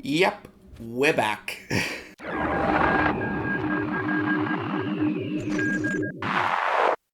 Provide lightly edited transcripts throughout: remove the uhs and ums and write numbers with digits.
Yep, we're back.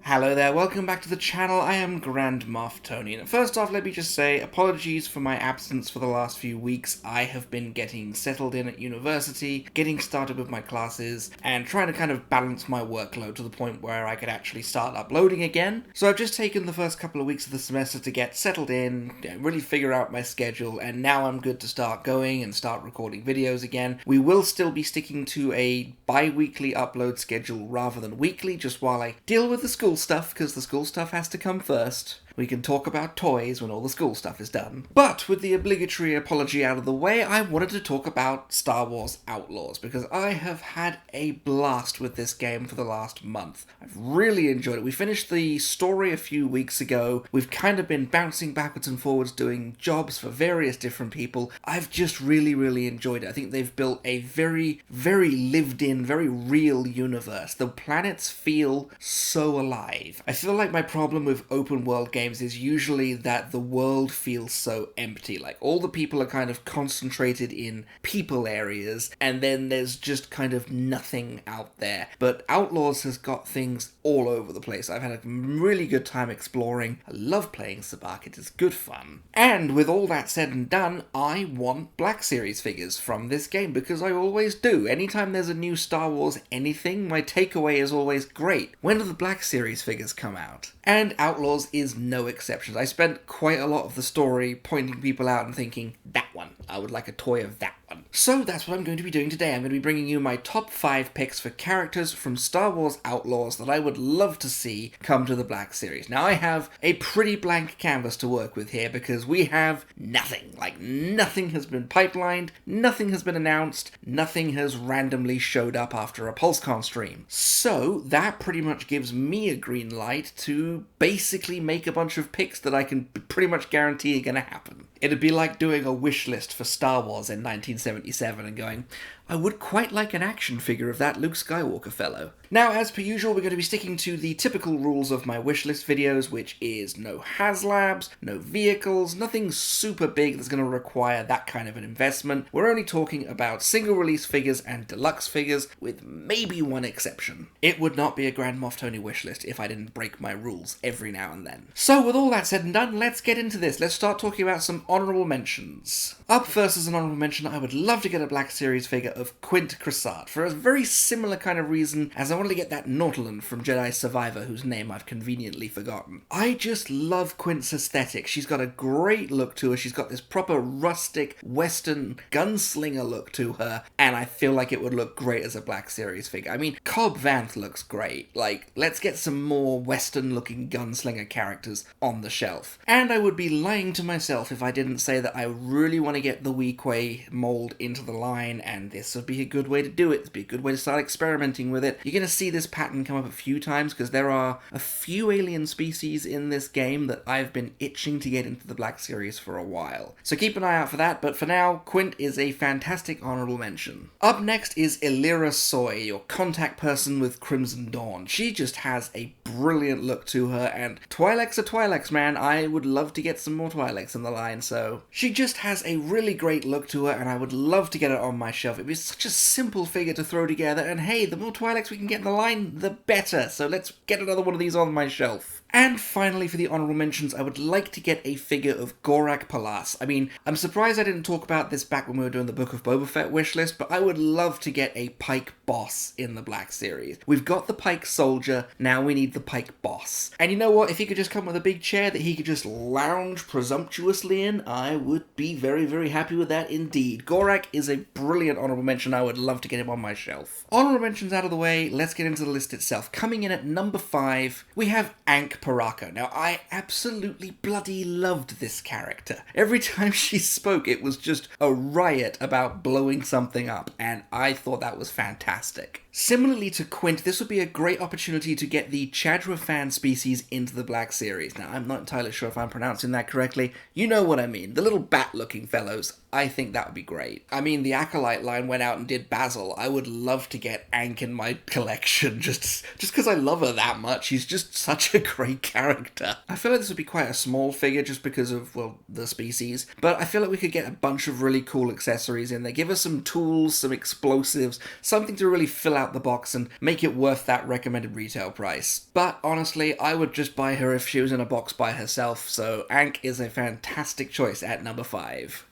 Hello there, welcome back to the channel. I am Grand Moff Tony. And first off, let me just say apologies for my absence for the last few weeks. I have been getting settled in at university, getting started with my classes, and trying to kind of balance my workload to the point where I could actually start uploading again. So I've just taken the first couple of weeks of the semester to get settled in, really figure out my schedule, and now I'm good to start going and start recording videos again. We will still be sticking to a bi-weekly upload schedule rather than weekly, just while I deal with the school stuff, because the school stuff has to come first. We can talk about toys when all the school stuff is done. But with the obligatory apology out of the way, I wanted to talk about Star Wars Outlaws, because I have had a blast with this game for the last month. I've really enjoyed it. We finished the story a few weeks ago. We've kind of been bouncing backwards and forwards doing jobs for various different people. I've just really enjoyed it. I think they've built a very lived in, very real universe. The planets feel so alive. I feel like my problem with open world games is usually that the world feels so empty. Like, all the people are kind of concentrated in people areas, and then there's just kind of nothing out there. But Outlaws has got things all over the place. I've had a really good time exploring. I love playing Sabacc. It is good fun. And with all that said and done, I want Black Series figures from this game, because I always do. Anytime there's a new Star Wars anything, my takeaway is always great. When do the Black Series figures come out? And Outlaws is no exception. I spent quite a lot of the story pointing people out and thinking, that one, I would like a toy of that one. So that's what I'm going to be doing today. I'm going to be bringing you my top 5 picks for characters from Star Wars Outlaws that I would love to see come to the Black Series. Now, I have a pretty blank canvas to work with here, because we have nothing. Like, nothing has been pipelined, nothing has been announced, nothing has randomly showed up after a PulseCon stream. So that pretty much gives me a green light to basically make a bunch of picks that I can pretty much guarantee are going to happen. It'd be like doing a wish list for Star Wars in 1977 and going, I would quite like an action figure of that Luke Skywalker fellow. Now, as per usual, we're going to be sticking to the typical rules of my wishlist videos, which is no HasLabs, no vehicles, nothing super big that's going to require that kind of an investment. We're only talking about single release figures and deluxe figures, with maybe one exception. It would not be a Grand Moff Tony wishlist if I didn't break my rules every now and then. So with all that said and done, let's get into this. Let's start talking about some honourable mentions. Up first as an honourable mention, I would love to get a Black Series figure of Quint Cressart, for a very similar kind of reason as I wanted to get that Nautolan from Jedi Survivor, whose name I've conveniently forgotten. I just love Quint's aesthetic. She's got a great look to her. She's got this proper rustic western gunslinger look to her, and I feel like it would look great as a Black Series figure. I mean, Cobb Vanth looks great. Like, let's get some more western looking gunslinger characters on the shelf. And I would be lying to myself if I didn't say that I really want to get the Weequay mold into the line, and this would be a good way to do it. It'd be a good way to start experimenting with it. You're going to see this pattern come up a few times, because there are a few alien species in this game that I've been itching to get into the Black Series for a while. So keep an eye out for that, but for now, Quint is a fantastic honourable mention. Up next is Illyra Soy, your contact person with Crimson Dawn. She just has a brilliant look to her, and Twi'leks are Twi'leks, man. I would love to get some more Twi'leks in the line, so she just has a really great look to her, and I would love to get it on my shelf. It'd be such a simple figure to throw together, and hey, the more Twi'leks we can get in the line, the better, so let's get another one of these on my shelf. And finally, for the honourable mentions, I would like to get a figure of Gorak Palas. I mean, I'm surprised I didn't talk about this back when we were doing the Book of Boba Fett wishlist, but I would love to get a Pike boss in the Black Series. We've got the Pike soldier, now we need the Pike boss. And you know what, if he could just come with a big chair that he could just lounge presumptuously in, I would be very happy with that indeed. Gorak is a brilliant honourable mention. I would love to get him on my shelf. Honourable mentions out of the way, let's get into the list itself. Coming in at number 5, we have Ankh Paraka. Now, I absolutely bloody loved this character. Every time she spoke, it was just a riot about blowing something up, and I thought that was fantastic. Similarly to Quint, this would be a great opportunity to get the Chadra fan species into the Black Series. Now, I'm not entirely sure if I'm pronouncing that correctly. You know what I mean. The little bat-looking fellows. I think that would be great. I mean, the Acolyte line went out and did Basil. I would love to get Ankh in my collection just because I love her that much. She's just such a great character. I feel like this would be quite a small figure just because of, well, the species. But I feel like we could get a bunch of really cool accessories in there. Give us some tools, some explosives, something to really fill out the box and make it worth that recommended retail price. But honestly, I would just buy her if she was in a box by herself, so Ankh is a fantastic choice at number 5.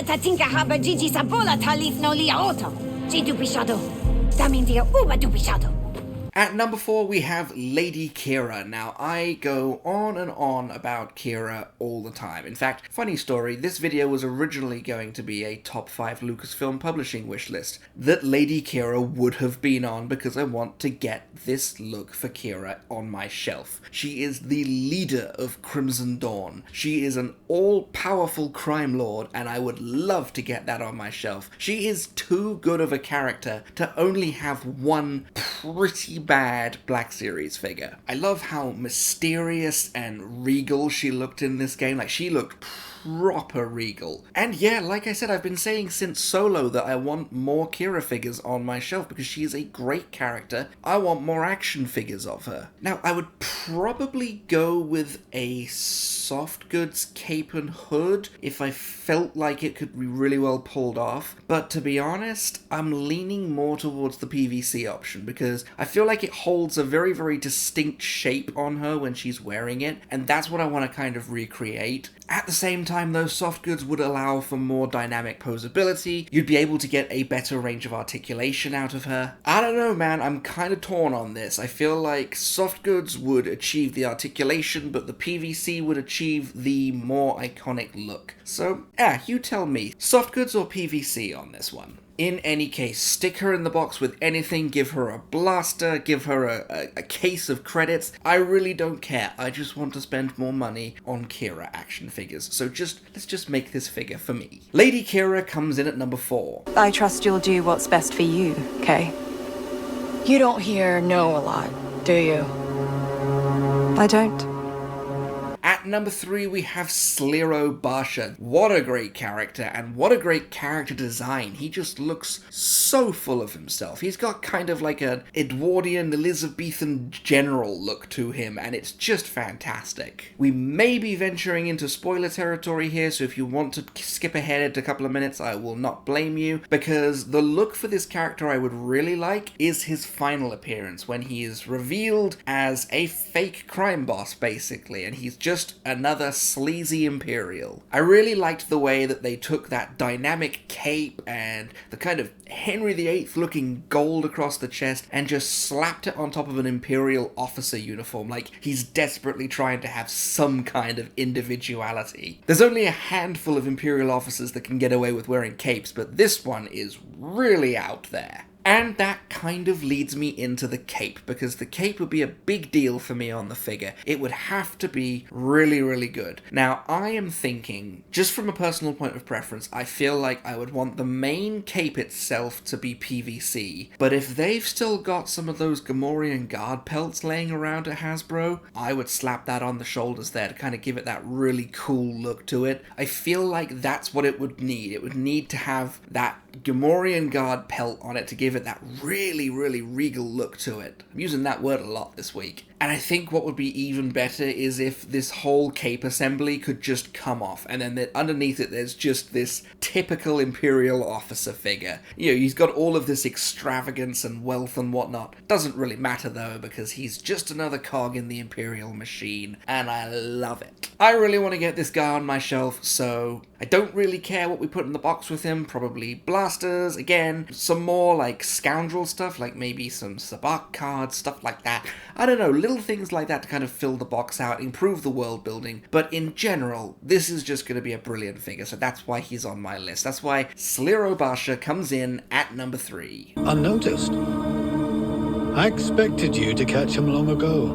Tatinka habe Gigi Sabola Talif no Liaoto. Gidupishado. Damindia Uba Dupishado. At number 4, we have Lady Kira. Now, I go on and on about Kira all the time. In fact, funny story, this video was originally going to be a top 5 Lucasfilm publishing wish list that Lady Kira would have been on because I want to get this look for Kira on my shelf. She is the leader of Crimson Dawn. She is an all-powerful crime lord, and I would love to get that on my shelf. She is too good of a character to only have one pretty bad Black Series figure. I love how mysterious and regal she looked in this game. Like, she looked proper regal. And yeah, like I said, I've been saying since Solo that I want more Kira figures on my shelf because she is a great character. I want more action figures of her. Now, I would probably go with a soft goods cape and hood if I felt like it could be really well pulled off. But to be honest, I'm leaning more towards the PVC option because I feel like it holds a very, very distinct shape on her when she's wearing it, and that's what I want to kind of recreate. At the same time, those soft goods would allow for more dynamic posability. You'd be able to get a better range of articulation out of her. I don't know, man, I'm kind of torn on this. I feel like soft goods would achieve the articulation, but the PVC would achieve the more iconic look. So, you tell me, soft goods or PVC on this one? In any case, stick her in the box with anything, give her a blaster, give her a case of credits. I really don't care. I just want to spend more money on Kira action figures. So let's just make this figure for me. Lady Kira comes in at number 4. I trust you'll do what's best for you, Kay. You don't hear no a lot, do you? I don't. At number 3, we have Slero Barsha. What a great character, and what a great character design. He just looks so full of himself. He's got kind of like an Edwardian, Elizabethan general look to him, and it's just fantastic. We may be venturing into spoiler territory here, so if you want to skip ahead a couple of minutes, I will not blame you, because the look for this character I would really like is his final appearance, when he is revealed as a fake crime boss, basically, and he's just another sleazy Imperial. I really liked the way that they took that dynamic cape and the kind of Henry VIII looking gold across the chest and just slapped it on top of an Imperial officer uniform, like he's desperately trying to have some kind of individuality. There's only a handful of Imperial officers that can get away with wearing capes, but this one is really out there. And that kind of leads me into the cape, because the cape would be a big deal for me on the figure. It would have to be really, really good. Now, I am thinking, just from a personal point of preference, I feel like I would want the main cape itself to be PVC, but if they've still got some of those Gamorrean guard pelts laying around at Hasbro, I would slap that on the shoulders there to kind of give it that really cool look to it. I feel like that's what it would need. It would need to have that Gamorrean guard pelt on it to give it that really, really regal look to it. I'm using that word a lot this week. And I think what would be even better is if this whole cape assembly could just come off, and then underneath it there's just this typical Imperial officer figure. You know, he's got all of this extravagance and wealth and whatnot. Doesn't really matter though, because he's just another cog in the Imperial machine, and I love it. I really want to get this guy on my shelf, so I don't really care what we put in the box with him. Probably blasters, again, some more like scoundrel stuff, like maybe some Sabak cards, stuff like that. I don't know, little things like that to kind of fill the box out, improve the world building, but in general, this is just going to be a brilliant figure, so that's why he's on my list. That's why Slero Barsha comes in at number 3. Unnoticed. I expected you to catch him long ago,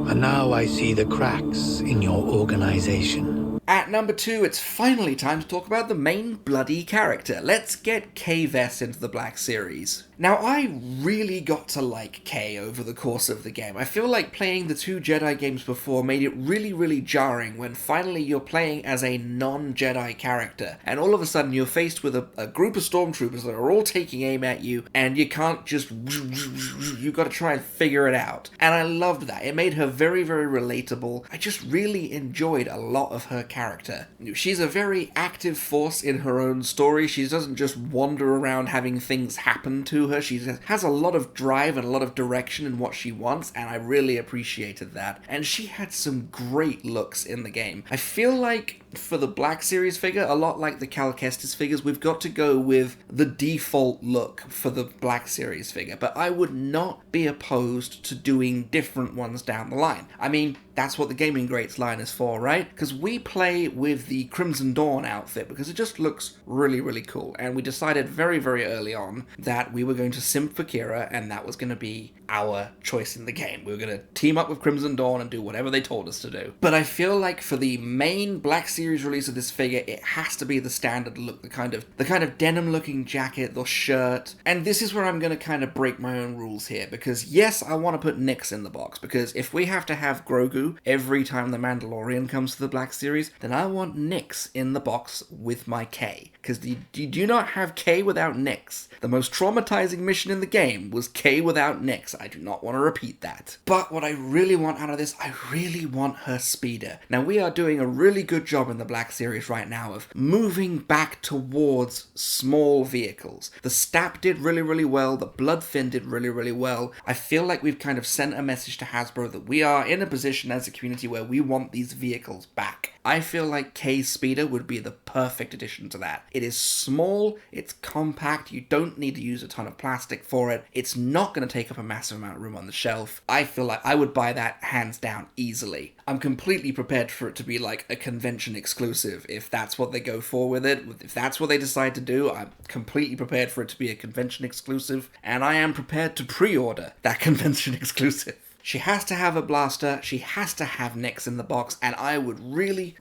and now I see the cracks in your organization. At number 2, it's finally time to talk about the main bloody character. Let's get Kay Vess into the Black Series. Now, I really got to like Kay over the course of the game. I feel like playing the two Jedi games before made it really jarring when finally you're playing as a non-Jedi character, and all of a sudden you're faced with a group of stormtroopers that are all taking aim at you, and you can't just... You've got to try and figure it out. And I loved that. It made her very relatable. I just really enjoyed a lot of her character. She's a very active force in her own story. She doesn't just wander around having things happen to her. She has a lot of drive and a lot of direction in what she wants, and I really appreciated that. And she had some great looks in the game. I feel like for the Black Series figure, a lot like the Cal Kestis figures, we've got to go with the default look for the Black Series figure, but I would not be opposed to doing different ones down the line. I mean, that's what the Gaming Greats line is for, right? Because we play with the Crimson Dawn outfit because it just looks really cool, and we decided very early on that we were going to simp for Kira, and that was going to be our choice in the game. We were going to team up with Crimson Dawn and do whatever they told us to do. But I feel like for the main Black Series release of this figure, it has to be the standard look, the kind of denim looking jacket, the shirt. And this is where I'm going to kind of break my own rules here, because yes, I want to put Nix in the box, because if we have to have Grogu every time the Mandalorian comes to the Black Series, then I want Nix in the box with my K. Because you do not have K without Nix. The most traumatizing mission in the game was K without Nix. I do not want to repeat that. But what I really want out of this, I really want her speeder. Now, we are doing a really good job in the Black Series right now of moving back towards small vehicles. The Stap did really well. The Bloodfin did really well. I feel like we've kind of sent a message to Hasbro that we are in a position as a community where we want these vehicles back. I feel like K's Speeder would be the perfect addition to that. It is small, it's compact, you don't need to use a ton of plastic for it, it's not going to take up a massive amount of room on the shelf. I feel like I would buy that hands down easily. I'm completely prepared for it to be like a convention exclusive if that's what they go for with it. If that's what they decide to do, I'm completely prepared for it to be a convention exclusive, and I am prepared to pre-order that convention exclusive. She has to have a blaster, she has to have Nix in the box, and I would really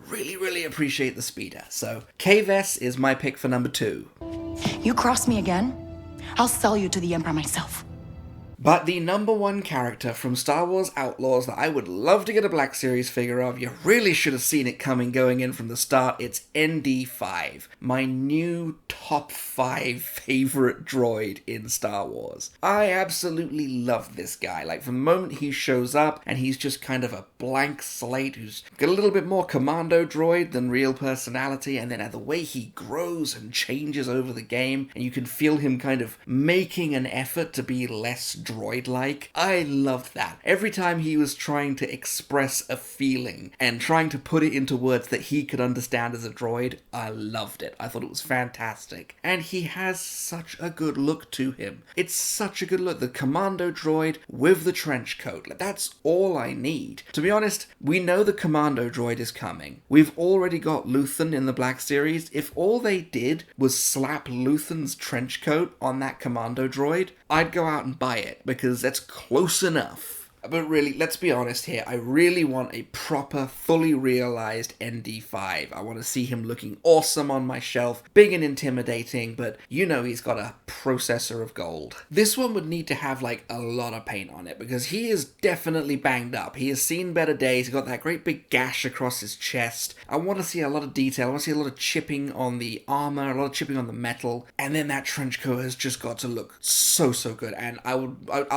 appreciate the speeder. So, K-Vess is my pick for number 2. You cross me again, I'll sell you to the Emperor myself. But the number 1 character from Star Wars Outlaws that I would love to get a Black Series figure of, you really should have seen it coming going in from the start, it's ND5, my new top 5 favorite droid in Star Wars. I absolutely love this guy. Like, from the moment he shows up, and he's just kind of a blank slate who's got a little bit more commando droid than real personality, and then the way he grows and changes over the game, and you can feel him kind of making an effort to be less droid-like. I loved that. Every time he was trying to express a feeling and trying to put it into words that he could understand as a droid, I loved it. I thought it was fantastic. And he has such a good look to him. It's such a good look. The commando droid with the trench coat. Like, that's all I need. To be honest, we know the commando droid is coming. We've already got Luthen in the Black Series. If all they did was slap Luthen's trench coat on that commando droid, I'd go out and buy it, because that's close enough. But really, let's be honest here, I really want a proper, fully realized ND5. I want to see him looking awesome on my shelf, big and intimidating, but you know he's got a processor of gold. This one would need to have like a lot of paint on it, because he is definitely banged up. He has seen better days, he's got that great big gash across his chest. I want to see a lot of detail, I want to see a lot of chipping on the armor, a lot of chipping on the metal, and then that trench coat has just got to look so good, and I'll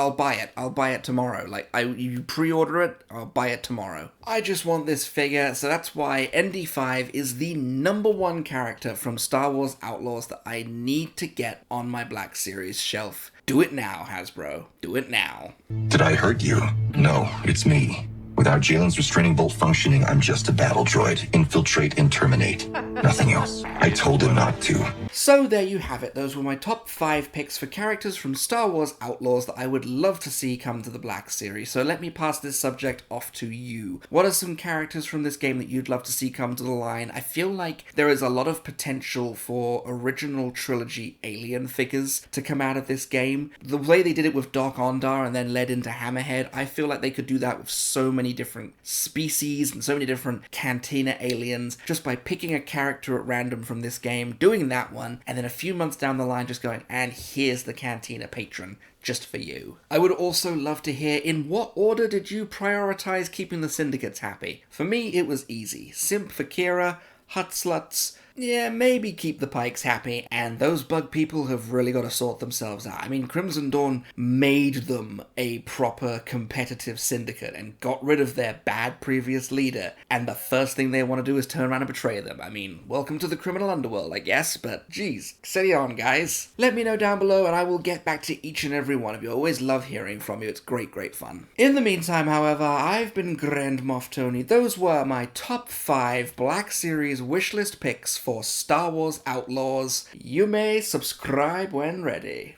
buy it. I'll buy it tomorrow. Like, you pre-order it, I'll buy it tomorrow. I just want this figure, so that's why ND5 is the number 1 character from Star Wars Outlaws that I need to get on my Black Series shelf. Do it now, Hasbro. Do it now. Did I hurt you? No, it's me. Without Jalen's restraining bolt functioning, I'm just a battle droid. Infiltrate and terminate. Nothing else. I told him not to. So there you have it. Those were my top 5 picks for characters from Star Wars Outlaws that I would love to see come to the Black Series. So let me pass this subject off to you. What are some characters from this game that you'd love to see come to the line? I feel like there is a lot of potential for original trilogy Alien figures to come out of this game. The way they did it with Doc Ondar and then led into Hammerhead, I feel like they could do that with so many different species and so many different Cantina aliens just by picking a character at random from this game, doing that one, and then a few months down the line just going, and here's the Cantina patron just for you. I would also love to hear, in what order did you prioritize keeping the syndicates happy? For me, it was easy. Simp for Kira, Hut Sluts, yeah, maybe keep the Pikes happy, and those bug people have really got to sort themselves out. I mean, Crimson Dawn made them a proper competitive syndicate and got rid of their bad previous leader, and the first thing they want to do is turn around and betray them. I mean, welcome to the criminal underworld, I guess, but geez, steady on, guys. Let me know down below and I will get back to each and every one of you. I always love hearing from you. It's great, great fun. In the meantime, however, I've been Grand Moff Tony. Those were my top 5 Black Series wishlist picks for Star Wars Outlaws. You may subscribe when ready.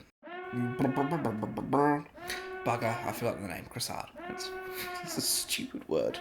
Bugger, I forgot the name. Cressard. It's a stupid word.